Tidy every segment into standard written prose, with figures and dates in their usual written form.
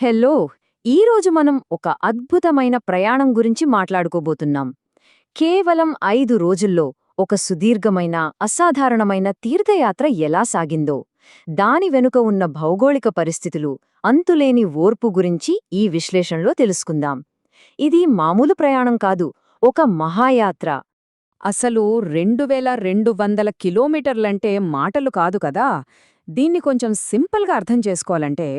Hello! ఈరోజు మనం ఒక అద్భుతమైన ప్రయాణం గురించి మాట్లాడుకోబోతున్నాం. కేవలం 5 రోజుల్లో ఒక సుదీర్ఘమైన, అసాధారణమైన తీర్థయాత్ర ఎలా సాగిందో, దాని వెనుక ఉన్న భౌగోళిక పరిస్థితులు, అంతులేని ఓర్పు గురించి ఈ విశ్లేషణలో తెలుసుకుందాం. ఇది మామూలు ప్రయాణం కాదు, ఒక మహాయాత్ర. అసలు 2200 కిలోమీటర్లంటే మాటలు కాదు కదా. దీన్ని కొంచెం సింపుల్గా అర్థం చేసుకోవాలంటే,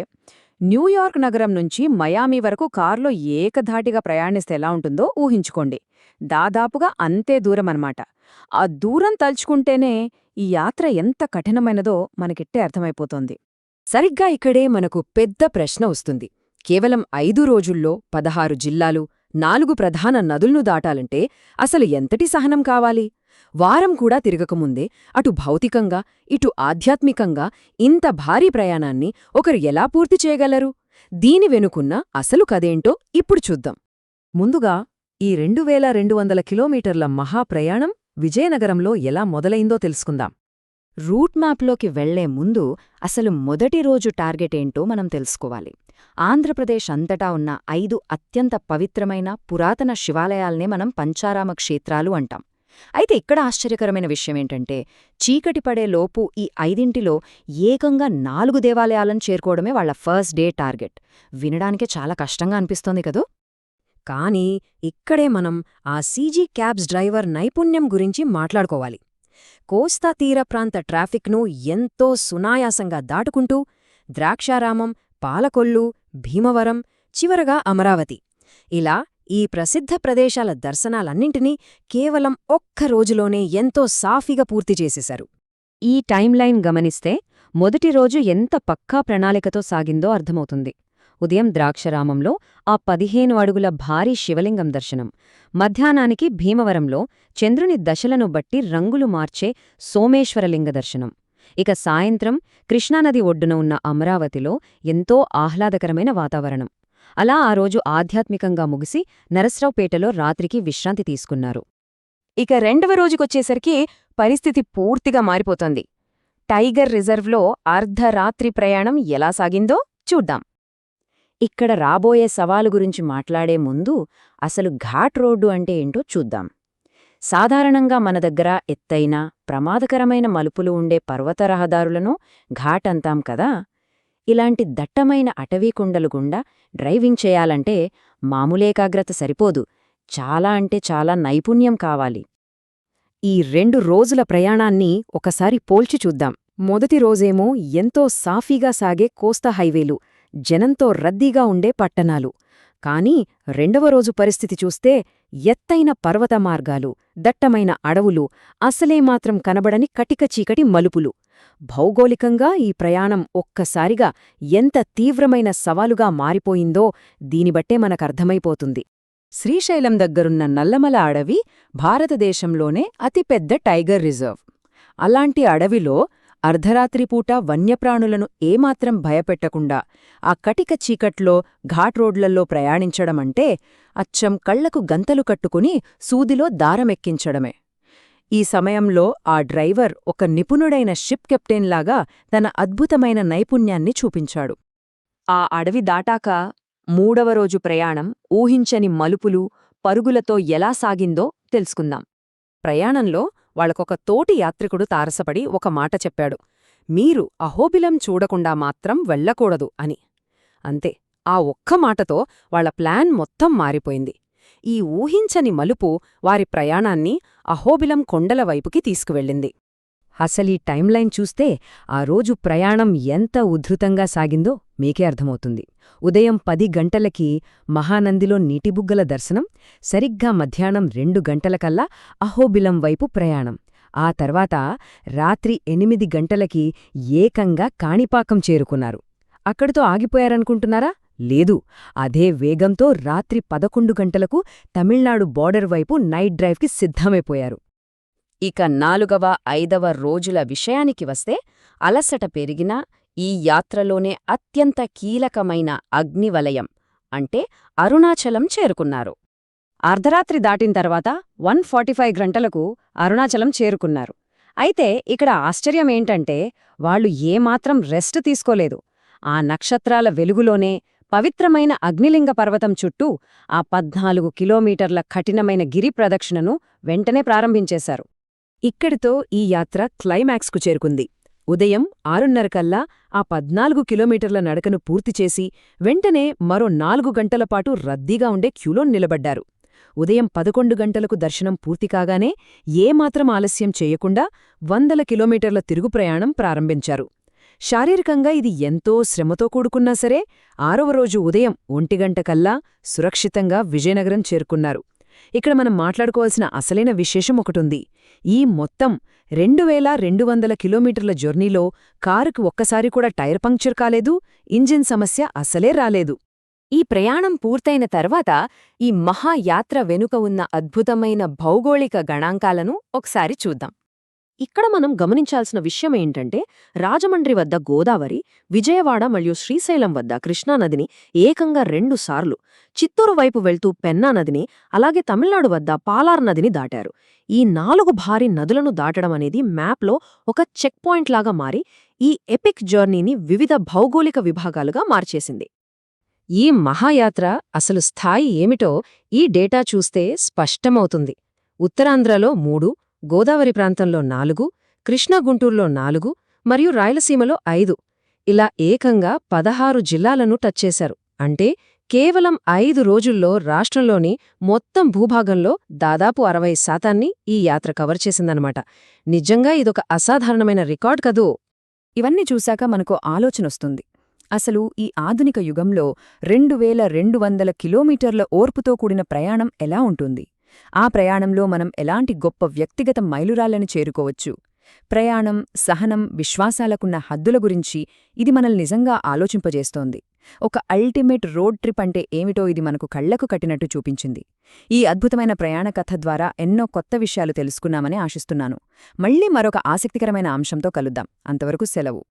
న్యూయార్క్ నగరం నుంచి మయామి వరకు కార్లో ఏకధాటిగా ప్రయాణిస్తే ఎలా ఉంటుందో ఊహించుకోండి. దాదాపుగా అంతే దూరమన్నమాట. ఆ దూరం తలుచుకుంటేనే ఈ యాత్ర ఎంత కఠినమైనదో మనకిట్టే అర్థమైపోతోంది. సరిగ్గా ఇక్కడే మనకు పెద్ద ప్రశ్న వస్తుంది. కేవలం 5 రోజుల్లో 16 జిల్లాలు, 4 ప్రధాన నదులను దాటాలంటే అసలు ఎంతటి సహనం కావాలి? వారం కూడా తిరగకముందే అటు భౌతికంగా, ఇటు ఆధ్యాత్మికంగా ఇంత భారీ ప్రయాణాన్ని ఒకరు ఎలా పూర్తి చేయగలరు? దీని వెనుకున్న అసలు కథేంటో ఇప్పుడు చూద్దాం. ముందుగా ఈ 2200 కిలోమీటర్ల మహాప్రయాణం విజయనగరంలో ఎలా మొదలైందో తెలుసుకుందాం. రూట్ మ్యాప్లోకి వెళ్లే ముందు అసలు మొదటి రోజు టార్గెటేంటో మనం తెలుసుకోవాలి. ఆంధ్రప్రదేశ్ అంతటా ఉన్న 5 అత్యంత పవిత్రమైన పురాతన శివాలయాల్నే మనం పంచారామ క్షేత్రాలు అంటాం. అయితే ఇక్కడ ఆశ్చర్యకరమైన విషయమేంటంటే, చీకటి పడేలోపు ఈ 5లో ఏకంగా 4 దేవాలయాలను చేరుకోవడమే వాళ్ల ఫస్ట్ డే టార్గెట్. వినడానికే చాలా కష్టంగా అనిపిస్తోంది కదూ? కానీ ఇక్కడే మనం ఆ సీజీ క్యాబ్స్ డ్రైవర్ నైపుణ్యం గురించి మాట్లాడుకోవాలి. కోస్తా తీర ప్రాంత ట్రాఫిక్ను ఎంతో సునాయాసంగా దాటుకుంటూ ద్రాక్షారామం, పాలకొల్లు, భీమవరం, చివరగా అమరావతి, ఇలా ఈ ప్రసిద్ధ ప్రదేశాల దర్శనాలన్నింటినీ కేవలం ఒక్క రోజులోనే ఎంతో సాఫీగా పూర్తి చేసేశారు. ఈ టైంలైన్ గమనిస్తే మొదటి రోజు ఎంత పక్కా ప్రణాళికతో సాగిందో అర్థమవుతుంది. ఉదయం ద్రాక్షరామంలో ఆ 15 అడుగుల భారీ శివలింగం దర్శనం, మధ్యాహ్నానికి భీమవరంలో చంద్రుని దశలను బట్టి రంగులు మార్చే సోమేశ్వరలింగ దర్శనం, ఇక సాయంత్రం కృష్ణానది ఒడ్డున ఉన్న అమరావతిలో ఎంతో ఆహ్లాదకరమైన వాతావరణం. అలా ఆ రోజు ఆధ్యాత్మికంగా ముగిసి నరసరావుపేటలో రాత్రికి విశ్రాంతి తీసుకున్నారు. ఇక రెండవ రోజుకొచ్చేసరికి పరిస్థితి పూర్తిగా మారిపోతోంది. టైగర్ రిజర్వ్లో అర్ధరాత్రి ప్రయాణం ఎలా సాగిందో చూద్దాం. ఇక్కడ రాబోయే సవాలు గురించి మాట్లాడే ముందు అసలు ఘాట్ రోడ్డు అంటే ఏంటో చూద్దాం. సాధారణంగా మన దగ్గర ఎత్తైన, ప్రమాదకరమైన మలుపులు ఉండే పర్వత రహదారులను ఘాట్ అంటాం కదా. ఇలాంటి దట్టమైన అటవీకుండలు గుండా డ్రైవింగ్ చేయాలంటే మామూలేకాగ్రత సరిపోదు, చాలా అంటే చాలా నైపుణ్యం కావాలి. ఈ 2 రోజుల ప్రయాణాన్ని ఒకసారి పోల్చి చూద్దాం. మొదటి రోజేమో ఎంతో సాఫీగా సాగే కోస్తా హైవేలు, జనంతో రద్దీగా ఉండే పట్టణాలు. కానీ రెండవ రోజు పరిస్థితి చూస్తే ఎత్తైన పర్వత మార్గాలు, దట్టమైన అడవులు, అసలేమాత్రం కనబడని కటిక చీకటి మలుపులు. భౌగోళికంగా ఈ ప్రయాణం ఒక్కసారిగా ఎంత తీవ్రమైన సవాలుగా మారిపోయిందో దీనిబట్టే మనకర్థమైపోతుంది. శ్రీశైలం దగ్గరున్న నల్లమల అడవి భారతదేశంలోనే అతిపెద్ద టైగర్ రిజర్వ్. అలాంటి అడవిలో అర్ధరాత్రిపూట వన్యప్రాణులను ఏమాత్రం భయపెట్టకుండా ఆ కటిక చీకట్లో ఘాట్ రోడ్లల్లో ప్రయాణించడమంటే అచ్చం కళ్లకు గంతలు కట్టుకుని సూదిలో దారమెక్కించడమే. ఈ సమయంలో ఆ డ్రైవర్ ఒక నిపుణుడైన షిప్ కెప్టెన్లాగా తన అద్భుతమైన నైపుణ్యాన్ని చూపించాడు. ఆ అడవి దాటాక 3వ రోజు ప్రయాణం ఊహించని మలుపులు, పరుగులతో ఎలా సాగిందో తెలుసుకుందాం. ప్రయాణంలో వాళ్ళకొక తోటి యాత్రికుడు తారసపడి ఒక మాట చెప్పాడు: మీరు అహోబిలం చూడకుండా మాత్రం వెళ్ళకూడదు అని. అంతే, ఆ ఒక్క మాటతో వాళ్ల ప్లాన్ మొత్తం మారిపోయింది. ఈ ఊహించని మలుపు వారి ప్రయాణాన్ని అహోబిలం కొండల వైపుకి తీసుకువెళ్ళింది. అసలీ టైంలైన్ చూస్తే ఆ రోజు ప్రయాణం ఎంత ఉద్ధృతంగా సాగిందో మీకే అర్థమవుతుంది. ఉదయం 10 గంటలకి మహానందిలో నీటిబుగ్గల దర్శనం, సరిగ్గా మధ్యాహ్నం 2 గంటలకల్లా అహోబిలం వైపు ప్రయాణం, ఆ తర్వాత రాత్రి 8 గంటలకి ఏకంగా కాణిపాకం చేరుకున్నారు. అక్కడితో ఆగిపోయారనుకుంటున్నారా? లేదు, అదే వేగంతో రాత్రి 11 గంటలకు తమిళనాడు బోర్డర్ వైపు నైట్ డ్రైవ్కి సిద్ధమైపోయారు. ఇక 4వ, 5వ రోజుల విషయానికి వస్తే అలసట పెరిగినా ఈ యాత్రలోనే అత్యంత కీలకమైన అగ్నివలయం అంటే అరుణాచలం చేరుకున్నారు. అర్ధరాత్రి దాటిన తర్వాత 1:45 గంటలకు అరుణాచలం చేరుకున్నారు. అయితే ఇక్కడ ఆశ్చర్యమేంటంటే వాళ్ళు ఏమాత్రం రెస్ట్ తీసుకోలేదు. ఆ నక్షత్రాల వెలుగులోనే పవిత్రమైన అగ్నిలింగ పర్వతం చుట్టూ ఆ 14 కిలోమీటర్ల కఠినమైన గిరి ప్రదక్షిణను వెంటనే ప్రారంభించేశారు. ఇక్కడితో ఈ యాత్ర క్లైమాక్స్కు చేరుకుంది. ఉదయం 6:30 కల్లా ఆ 14 కిలోమీటర్ల నడకను పూర్తిచేసి వెంటనే మరో 4 గంటలపాటు రద్దీగా ఉండే క్యూలో నిలబడ్డారు. ఉదయం 11 గంటలకు దర్శనం పూర్తికాగానే ఏమాత్రం ఆలస్యం చేయకుండా 100 కిలోమీటర్ల తిరుగు ప్రయాణం ప్రారంభించారు. శారీరకంగా ఇది ఎంతో శ్రమతో కూడుకున్నా సరే 6వ రోజు ఉదయం 1 గంట కల్లా సురక్షితంగా విజయనగరం చేరుకున్నారు. ఇక్కడ మనం మాట్లాడుకోవాల్సిన అసలైన విశేషం ఒకటుంది. ఈ మొత్తం 2200 కిలోమీటర్ల జర్నీలో కారుకు ఒక్కసారి కూడా టైర్ పంక్చర్ కాలేదు, ఇంజిన్ సమస్య అసలే రాలేదు. ఈ ప్రయాణం పూర్తయిన తర్వాత ఈ మహాయాత్ర వెనుక ఉన్న అద్భుతమైన భౌగోళిక గణాంకాలను ఒకసారి చూద్దాం. ఇక్కడ మనం గమనించాల్సిన విషయమేంటంటే, రాజమండ్రి వద్ద గోదావరి, విజయవాడ మరియు శ్రీశైలం వద్ద కృష్ణానదిని ఏకంగా 2 సార్లు, చిత్తూరు వైపు వెళ్తూ పెన్నా నదిని, అలాగే తమిళనాడు వద్ద పాలార్ నదిని దాటారు. ఈ 4 భారీ నదులను దాటడమనేది మ్యాప్లో ఒక చెక్ పాయింట్ లాగా మారి ఈ ఎపిక్ జర్నీని వివిధ భౌగోళిక విభాగాలుగా మార్చేసింది. ఈ మహాయాత్ర అసలు స్థాయి ఏమిటో ఈ డేటా చూస్తే స్పష్టమవుతుంది. ఉత్తరాంధ్రలో 3, గోదావరి ప్రాంతంలో 4, కృష్ణా గుంటూరులో 4 మరియు రాయలసీమలో 5, ఇలా ఏకంగా 16 జిల్లాలను టచ్ చేశారు. అంటే కేవలం 5 రోజుల్లో రాష్ట్రంలోని మొత్తం భూభాగంలో దాదాపు 60% ఈ యాత్ర కవర్ చేసిందనమాట. నిజంగా ఇదొక అసాధారణమైన రికార్డ్ కదూ. ఇవన్నీ చూశాక మనకు ఆలోచనొస్తుంది. అసలు ఈ ఆధునిక యుగంలో 2200 కిలోమీటర్ల ఓర్పుతో కూడిన ప్రయాణం ఎలా ఉంటుంది? ఆ ప్రయాణంలో మనం ఎలాంటి గొప్ప వ్యక్తిగత మైలురాళ్లను చేరుకోవచ్చు? ప్రయాణం, సహనం, విశ్వాసాలకున్న హద్దుల గురించి ఇది మనల్ని నిజంగా ఆలోచింపజేస్తోంది. ఒక అల్టిమేట్ రోడ్ ట్రిప్ అంటే ఏమిటో ఇది మనకు కళ్లకు కట్టినట్టు చూపించింది. ఈ అద్భుతమైన ప్రయాణ కథ ద్వారా ఎన్నో కొత్త విషయాలు తెలుసుకున్నామని ఆశిస్తున్నాను. మళ్లీ మరొక ఆసక్తికరమైన అంశంతో కలుద్దాం. అంతవరకు సెలవు.